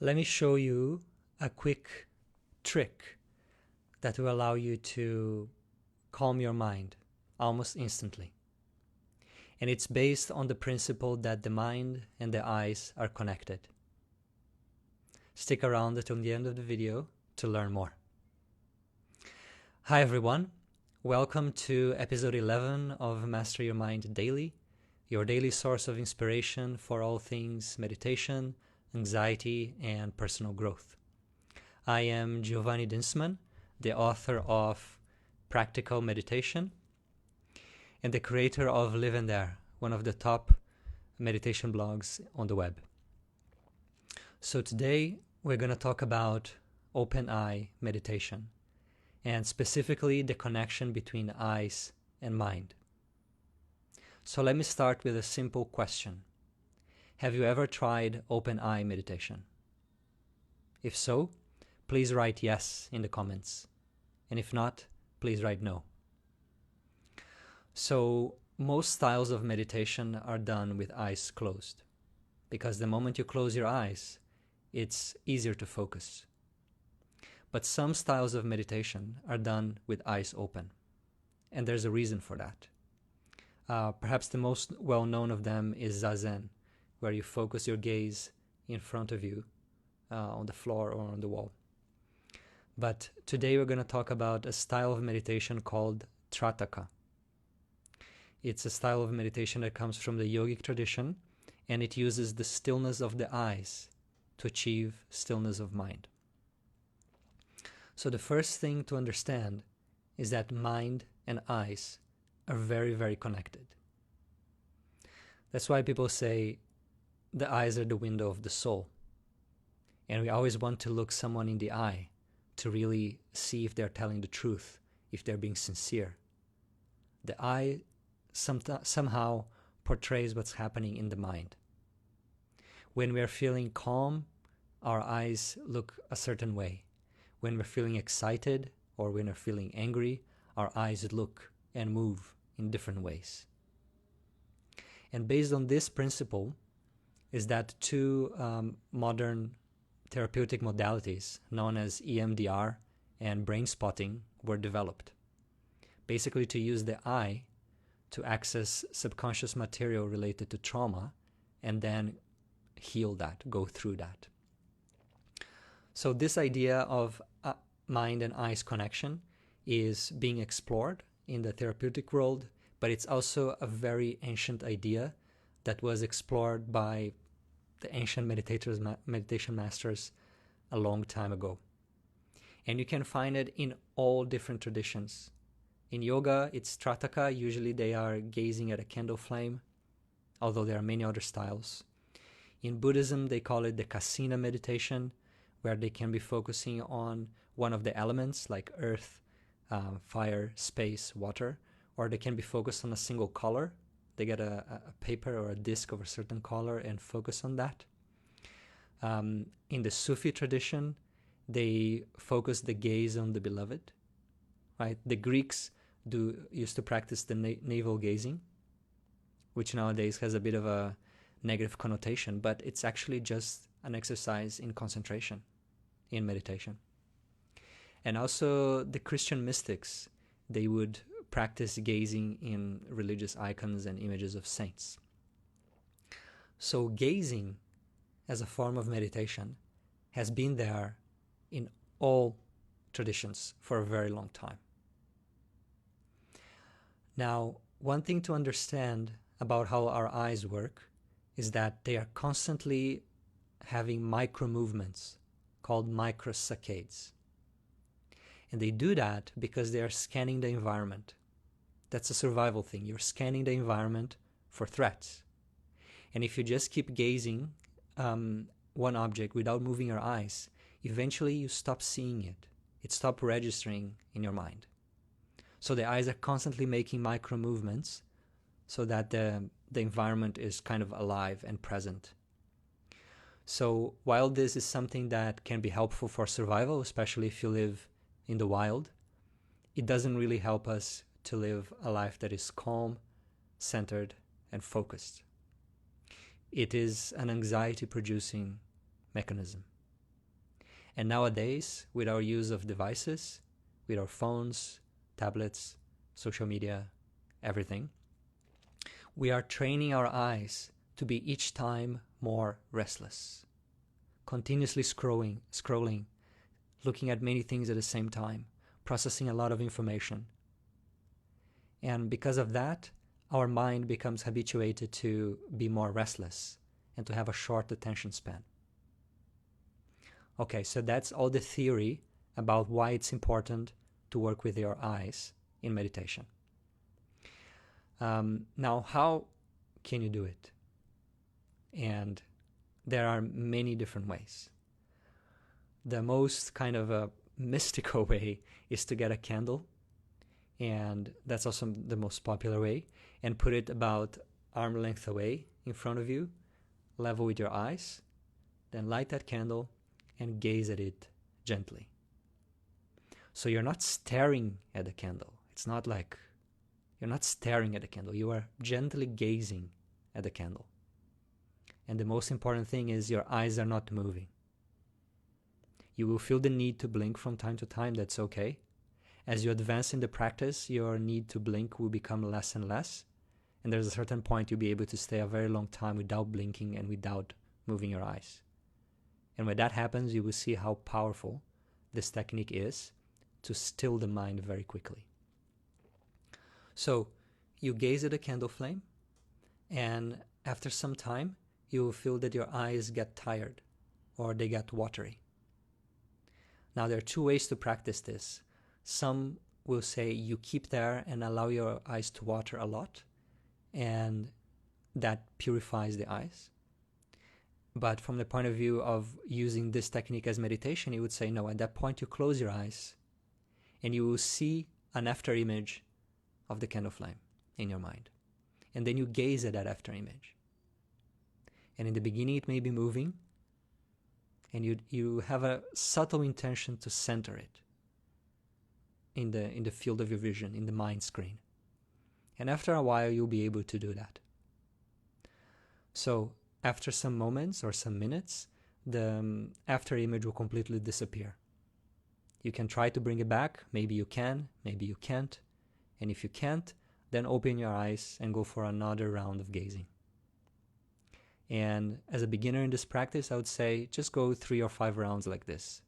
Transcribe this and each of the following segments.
Let me show you a quick trick that will allow you to calm your mind almost instantly. And it's based on the principle that the mind and the eyes are connected. Stick around until the end of the video to learn more. Hi everyone, welcome to episode 11 of Master Your Mind Daily, your daily source of inspiration for all things meditation, anxiety, and personal growth. I am Giovanni Dinsman, the author of Practical Meditation and the creator of Live and There, one of the top meditation blogs on the web. So today we're going to talk about open eye meditation, and specifically the connection between eyes and mind. So let me start with a simple question. Have you ever tried open eye meditation? If so, please write yes in the comments. And if not, please write no. So most styles of meditation are done with eyes closed, because the moment you close your eyes, it's easier to focus. But some styles of meditation are done with eyes open, and there's a reason for that. Perhaps the most well-known of them is Zazen, where you focus your gaze in front of you on the floor or on the wall. But today we're going to talk about a style of meditation called Trataka. It's a style of meditation that comes from the yogic tradition, and it uses the stillness of the eyes to achieve stillness of mind. So the first thing to understand is that mind and eyes are very, very connected. That's why people say the eyes are the window of the soul. And we always want to look someone in the eye to really see if they're telling the truth, if they're being sincere. The eye somehow portrays what's happening in the mind. When we are feeling calm, our eyes look a certain way. When we're feeling excited or when we're feeling angry, our eyes look and move in different ways. And based on this principle is that two modern therapeutic modalities known as EMDR and brain spotting were developed. Basically to use the eye to access subconscious material related to trauma and then heal that, go through that. So this idea of mind and eyes connection is being explored in the therapeutic world, but it's also a very ancient idea that was explored by the ancient meditation masters a long time ago. And you can find it in all different traditions. In yoga, it's Trataka. Usually they are gazing at a candle flame, although there are many other styles. In Buddhism, they call it the Kasina meditation, where they can be focusing on one of the elements like earth, fire, space, water, or they can be focused on a single color. They get a paper or a disc of a certain color and focus on that. In the Sufi tradition, they focus the gaze on the beloved. Right? The Greeks used to practice the navel gazing, which nowadays has a bit of a negative connotation, but it's actually just an exercise in concentration, in meditation. And also the Christian mystics, they would practice gazing in religious icons and images of saints. So gazing as a form of meditation has been there in all traditions for a very long time. Now, one thing to understand about how our eyes work is that they are constantly having micro movements called microsaccades. And they do that because they are scanning the environment. That's a survival thing. You're scanning the environment for threats. And if you just keep gazing one object without moving your eyes, eventually you stop seeing it. It stops registering in your mind. So the eyes are constantly making micro movements so that the environment is kind of alive and present. So while this is something that can be helpful for survival, especially if you live in the wild, it doesn't really help us to live a life that is calm, centered, and focused. It is an anxiety-producing mechanism. And nowadays, with our use of devices, with our phones, tablets, social media, everything, we are training our eyes to be each time more restless, continuously scrolling, looking at many things at the same time, processing a lot of information. And because of that, our mind becomes habituated to be more restless and to have a short attention span. Okay, so that's all the theory about why it's important to work with your eyes in meditation. Now, how can you do it? And there are many different ways. The most kind of a mystical way is to get a candle, and that's also the most popular way, and put it about arm length away in front of you, level with your eyes, then light that candle and gaze at it gently. So you're not staring at the candle. It's not like you're not staring at the candle. You are gently gazing at the candle. And the most important thing is your eyes are not moving. You will feel the need to blink from time to time. That's okay. As you advance in the practice, your need to blink will become less and less. And there's a certain point you'll be able to stay a very long time without blinking and without moving your eyes. And when that happens, you will see how powerful this technique is to still the mind very quickly. So you gaze at a candle flame, and after some time, you will feel that your eyes get tired or they get watery. Now, there are two ways to practice this. Some will say you keep there and allow your eyes to water a lot, and that purifies the eyes. But from the point of view of using this technique as meditation, you would say, no, at that point you close your eyes and you will see an after image of the candle flame in your mind. And then you gaze at that after image. And in the beginning it may be moving, and you have a subtle intention to center it in the field of your vision, in the mind screen. And after a while you'll be able to do that. So after some moments or some minutes, the after image will completely disappear. You can try to bring it back. Maybe you can, maybe you can't. And if you can't, then open your eyes and go for another round of gazing. And as a beginner in this practice, I would say just go 3 or 5 rounds like this.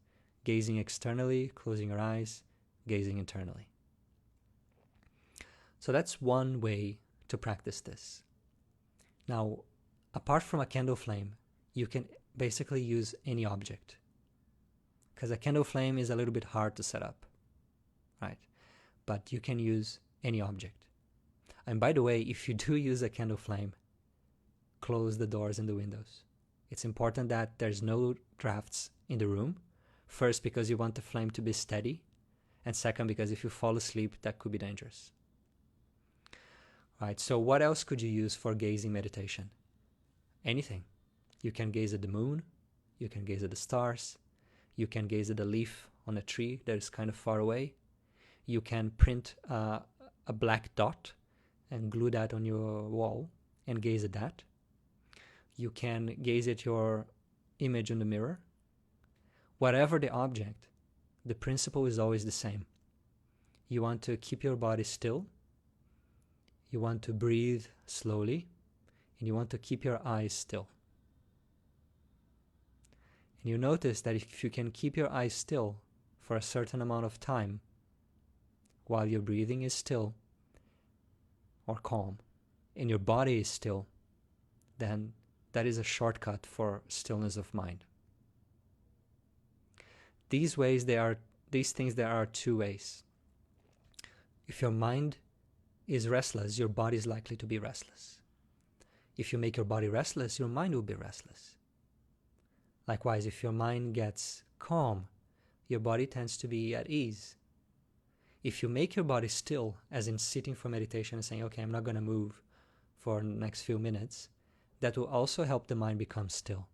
Gazing externally, closing your eyes, gazing internally. So that's one way to practice this. Now, apart from a candle flame, you can basically use any object, because a candle flame is a little bit hard to set up, right? But you can use any object. And by the way, if you do use a candle flame, close the doors and the windows. It's important that there's no drafts in the room. First, because you want the flame to be steady, and second, because if you fall asleep, that could be dangerous. Right, so what else could you use for gazing meditation? Anything. You can gaze at the moon, you can gaze at the stars, you can gaze at a leaf on a tree that is kind of far away. You can print a black dot and glue that on your wall and gaze at that. You can gaze at your image in the mirror. Whatever the object, the principle is always the same. You want to keep your body still. You want to breathe slowly. And you want to keep your eyes still. And you notice that if you can keep your eyes still for a certain amount of time, while your breathing is still or calm, and your body is still, then that is a shortcut for stillness of mind. These things, there are two ways. If your mind is restless, your body is likely to be restless. If you make your body restless, your mind will be restless. Likewise, if your mind gets calm, your body tends to be at ease. If you make your body still, as in sitting for meditation and saying, okay, I'm not going to move for the next few minutes, that will also help the mind become still.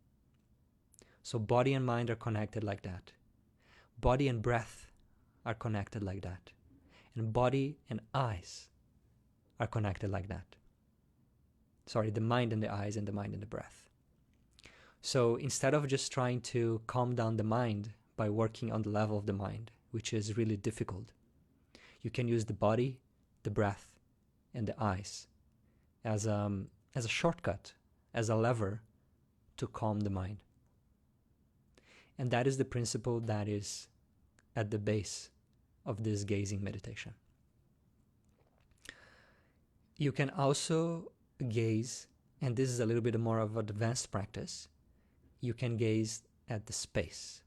So body and mind are connected like that. Body and breath are connected like that. And body and eyes are connected like that. Sorry, the mind and the eyes and the mind and the breath. So instead of just trying to calm down the mind by working on the level of the mind, which is really difficult. You can use the body, the breath, and the eyes as a shortcut, as a lever to calm the mind. And that is the principle that is at the base of this gazing meditation. You can also gaze, and this is a little bit more of an advanced practice, you can gaze at the space.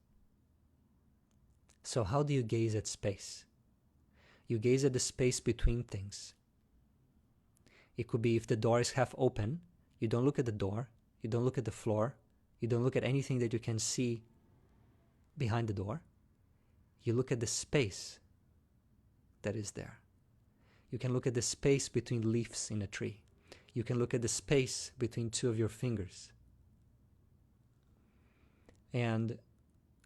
So how do you gaze at space? You gaze at the space between things. It could be if the door is half open, you don't look at the door, you don't look at the floor, you don't look at anything that you can see behind the door. You look at the space that is there. You can look at the space between leaves in a tree. You can look at the space between two of your fingers. And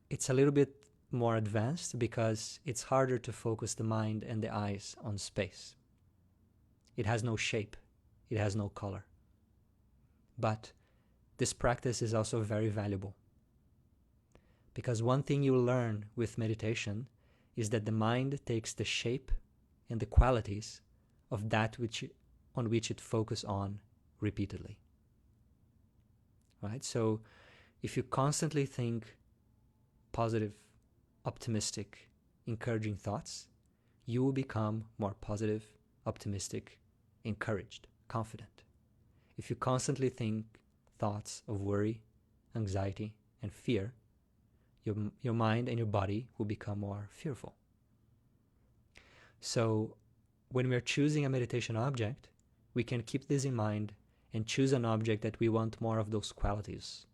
it's a little bit more advanced because it's harder to focus the mind and the eyes on space. It has no shape. It has no color. But this practice is also very valuable. Because one thing you learn with meditation is that the mind takes the shape and the qualities of that on which it focuses on repeatedly. Right? So if you constantly think positive, optimistic, encouraging thoughts, you will become more positive, optimistic, encouraged, confident. If you constantly think thoughts of worry, anxiety, and fear, your mind and your body will become more fearful. So when we're choosing a meditation object, we can keep this in mind and choose an object that we want more of those qualities.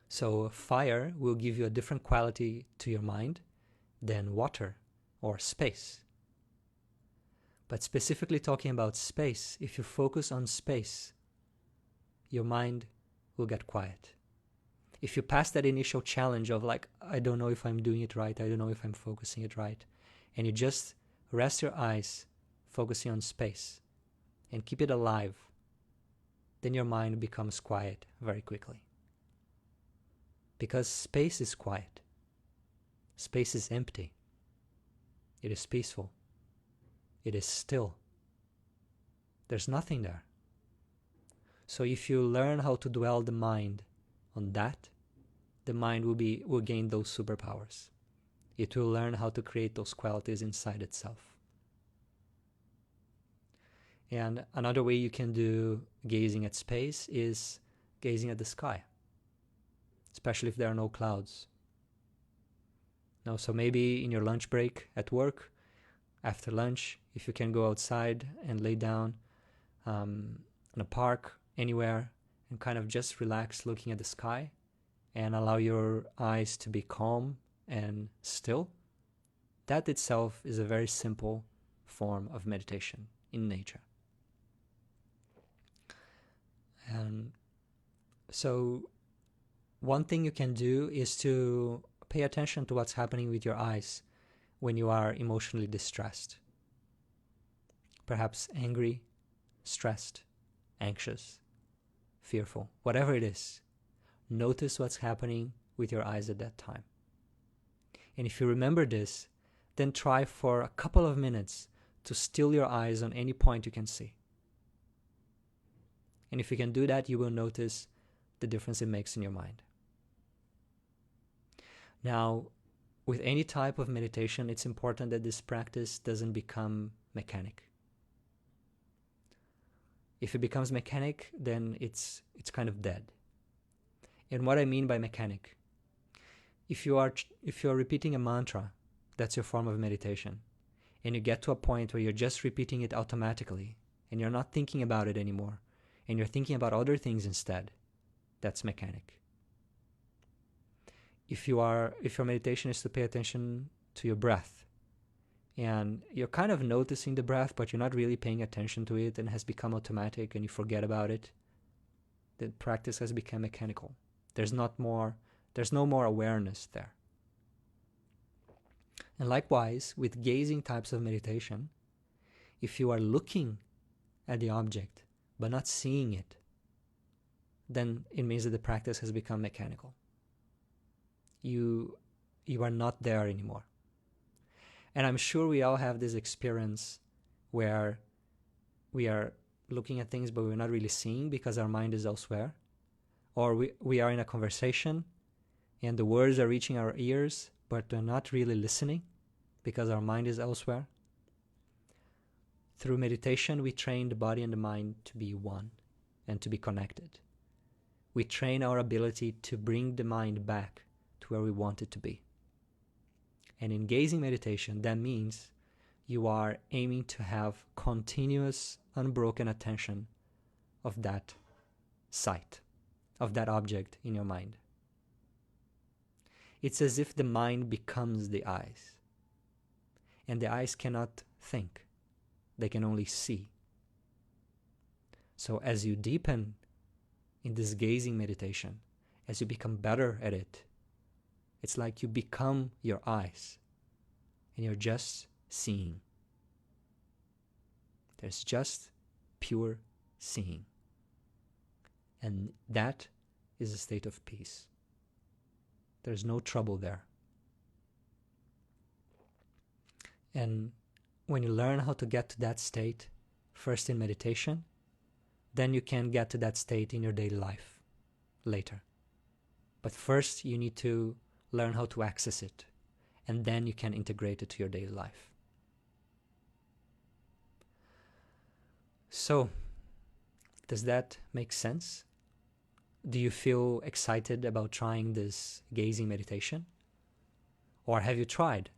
So fire will give you a different quality to your mind than water or space. But specifically talking about space, if you focus on space, your mind will get quiet. If you pass that initial challenge of like, I don't know if I'm doing it right, I don't know if I'm focusing it right, and you just rest your eyes focusing on space and keep it alive, then your mind becomes quiet very quickly. Because space is quiet. Space is empty. It is peaceful. It is still. There's nothing there. So if you learn how to dwell the mind on that, the mind will gain those superpowers. It will learn how to create those qualities inside itself. And another way you can do gazing at space is gazing at the sky, especially if there are no clouds. Now, so maybe in your lunch break at work, after lunch, if you can go outside and lay down in a park, anywhere, and kind of just relax looking at the sky and allow your eyes to be calm and still, that itself is a very simple form of meditation in nature. And so one thing you can do is to pay attention to what's happening with your eyes when you are emotionally distressed. Perhaps angry, stressed, anxious, fearful, whatever it is. Notice what's happening with your eyes at that time. And if you remember this, then try for a couple of minutes to still your eyes on any point you can see. And if you can do that, you will notice the difference it makes in your mind. Now, with any type of meditation, it's important that this practice doesn't become mechanic. If it becomes mechanic, then it's kind of dead. And what I mean by mechanic, if you are repeating a mantra, that's your form of meditation, and you get to a point where you're just repeating it automatically, and you're not thinking about it anymore, and you're thinking about other things instead, that's mechanic. If your meditation is to pay attention to your breath, and you're kind of noticing the breath, but you're not really paying attention to it, and it has become automatic, and you forget about it, the practice has become mechanical. There's no more awareness there. And likewise, with gazing types of meditation, if you are looking at the object but not seeing it, then it means that the practice has become mechanical. you are not there anymore. And I'm sure we all have this experience where we are looking at things but we're not really seeing because our mind is elsewhere. Or we are in a conversation and the words are reaching our ears but we're not really listening because our mind is elsewhere. Through meditation, we train the body and the mind to be one and to be connected. We train our ability to bring the mind back to where we want it to be. And in gazing meditation, that means you are aiming to have continuous, unbroken attention of that sight, of that object in your mind. It's as if the mind becomes the eyes. And the eyes cannot think. They can only see. So as you deepen in this gazing meditation, as you become better at it, it's like you become your eyes and you're just seeing. There's just pure seeing. And that is a state of peace. There's no trouble there. And when you learn how to get to that state, first in meditation, then you can get to that state in your daily life later. But first you need to learn how to access it, and then you can integrate it to your daily life. So, does that make sense? Do you feel excited about trying this gazing meditation? Or have you tried?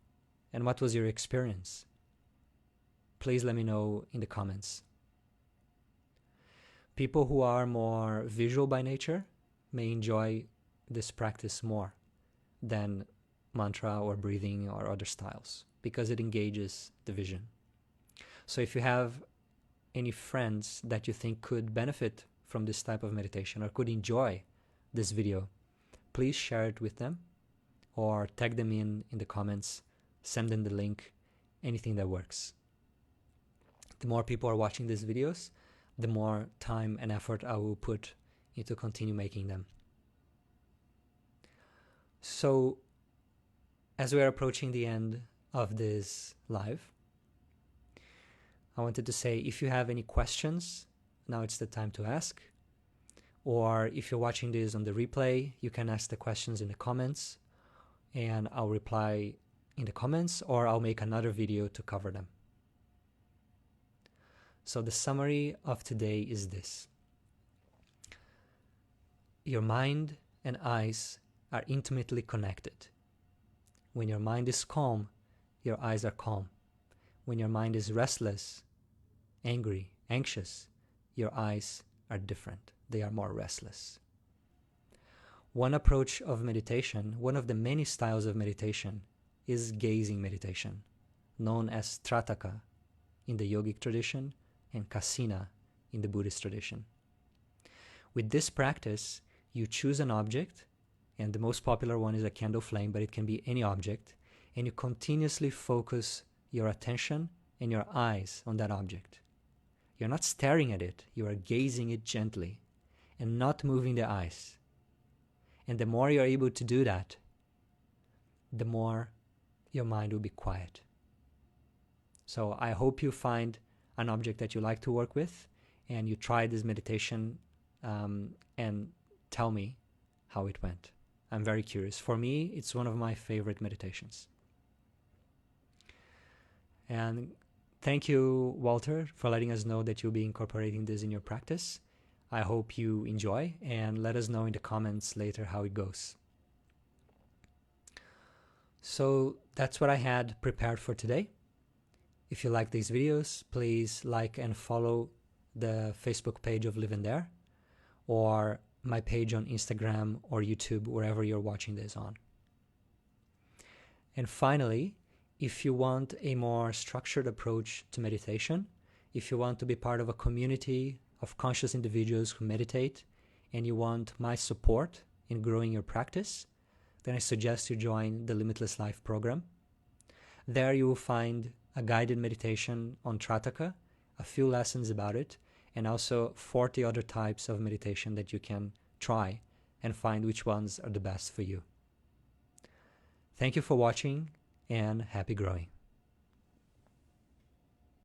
And what was your experience? Please let me know in the comments. People who are more visual by nature may enjoy this practice more than mantra or breathing or other styles because it engages the vision. So if you have any friends that you think could benefit from this type of meditation or could enjoy this video, please share it with them or tag them in the comments, send them the link, anything that works. The more people are watching these videos, the more time and effort I will put into continue making them. So, as we are approaching the end of this live, I wanted to say if you have any questions, now it's the time to ask. Or if you're watching this on the replay, you can ask the questions in the comments and I'll reply in the comments or I'll make another video to cover them. So the summary of today is this. Your mind and eyes are intimately connected. When your mind is calm, your eyes are calm. When your mind is restless, angry, anxious, your eyes are different. They are more restless. One approach of meditation, one of the many styles of meditation, is gazing meditation, known as Trataka in the yogic tradition and Kasina in the Buddhist tradition. With this practice, you choose an object, and the most popular one is a candle flame, but it can be any object, and you continuously focus your attention and your eyes on that object. You're not staring at it, you are gazing it gently and not moving the eyes. And the more you're able to do that, the more your mind will be quiet. So I hope you find an object that you like to work with and you try this meditation and tell me how it went. I'm very curious. For me, it's one of my favorite meditations. And thank you, Walter, for letting us know that you'll be incorporating this in your practice. I hope you enjoy and let us know in the comments later how it goes. So that's what I had prepared for today. If you like these videos, please like and follow the Facebook page of Live in There or my page on Instagram or YouTube, wherever you're watching this on. And finally, if you want a more structured approach to meditation, if you want to be part of a community of conscious individuals who meditate, and you want my support in growing your practice, then I suggest you join the Limitless Life program. There you will find a guided meditation on Trataka, a few lessons about it, and also 40 other types of meditation that you can try and find which ones are the best for you. Thank you for watching, and happy growing.